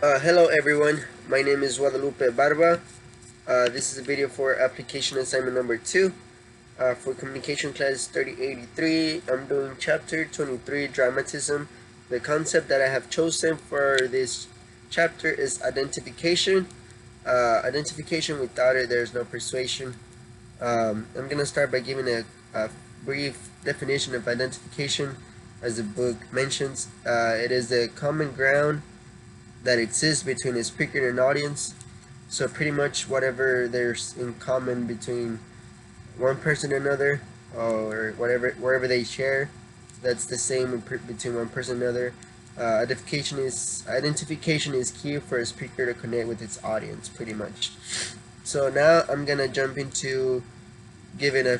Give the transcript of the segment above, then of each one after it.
Hello everyone, my name is Guadalupe Barba. This is a video for application assignment number 2 for communication class 3083. I'm doing chapter 23, dramatism. The concept that I have chosen for this chapter is identification. Identification, without it there's no persuasion. I'm going to start by giving a brief definition of identification. As the book mentions, it is the common ground that exists between a speaker and an audience. So pretty much whatever there's in common between one person and another, or wherever they share, that's the same between one person and another. Identification is key for a speaker to connect with its audience, pretty much. So now I'm gonna jump into giving a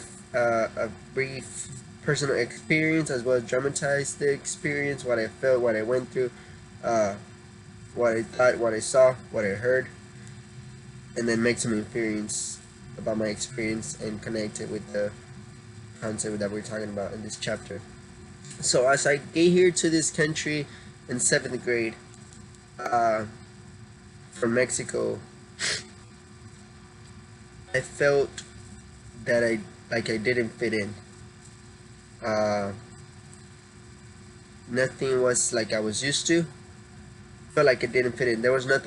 brief personal experience, as well as dramatize the experience, what I felt, what I went through, what I thought, what I saw, what I heard, and then make some inference about my experience and connect it with the concept that we're talking about in this chapter. So as I get here to this country in 7th grade, from Mexico, I felt that I didn't fit in. Nothing was like I was used to. Felt like it didn't fit in. There was no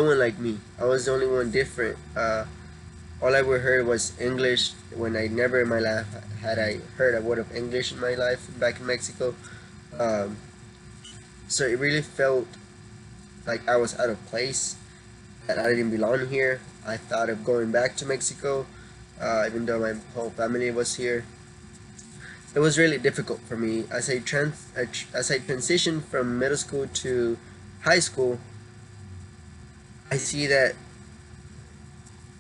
one like me. I was the only one different. All I ever heard was English, when I never in my life had I heard a word of English in my life back in Mexico. So it really felt like I was out of place, that I didn't belong here. I thought of going back to Mexico, even though my whole family was here. It was really difficult for me as I transitioned from middle school to high school. I see that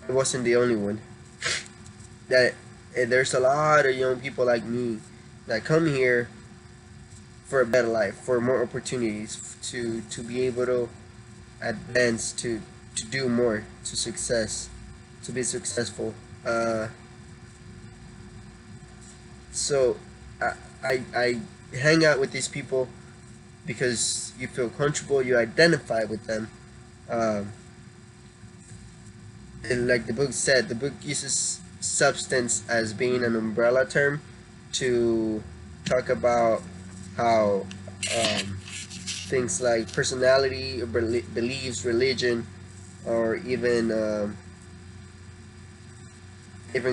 I wasn't the only one. That there's a lot of young people like me that come here for a better life, for more opportunities, to be able to advance, to do more, to be successful. So I hang out with these people because you feel comfortable, you identify with them. And like the book said, the book uses substance as being an umbrella term to talk about how things like personality, or beliefs, religion, or even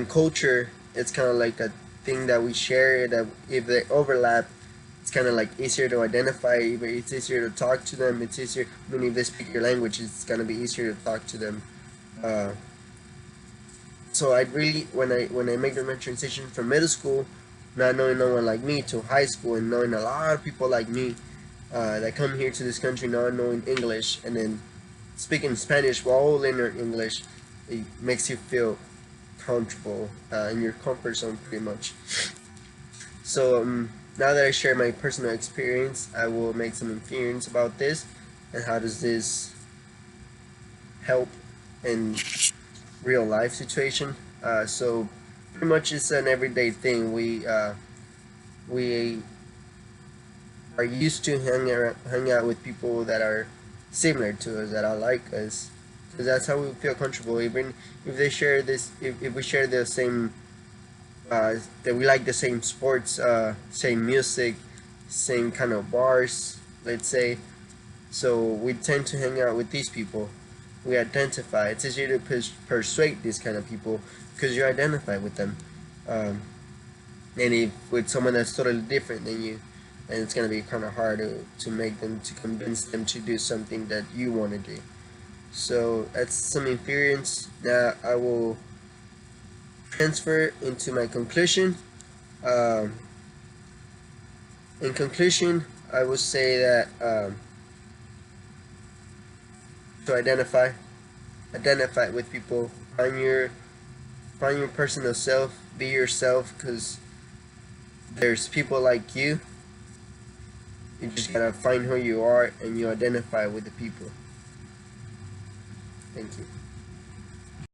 culture, it's kind of like a thing that we share, that if they overlap, it's kind of like easier to identify. It's easier to talk to them. It's easier, I mean, if they speak your language, it's gonna be easier to talk to them. So I really, when I make the transition from middle school, not knowing no one like me, to high school and knowing a lot of people like me that come here to this country not knowing English, and then speaking Spanish while learning English, it makes you feel comfortable in your comfort zone, pretty much. So now that I share my personal experience, I will make some inference about this and how does this help in real life situation. So pretty much it's an everyday thing. We are used to hang out with people that are similar to us, that are like us, because that's how we feel comfortable. Even if they share this, if we share the same, that we like the same sports, same music, same kind of bars, let's say. So we tend to hang out with these people. We identify. It's easier to persuade these kind of people because you identify with them. And if with someone that's totally different than you, and it's gonna be kind of hard to make them, to convince them to do something that you want to do. So that's some inference. Now I will transfer into my conclusion. In conclusion, I would say that to identify with people, find your personal self, be yourself, because there's people like you. You just gotta find who you are and you identify with the people. Thank you.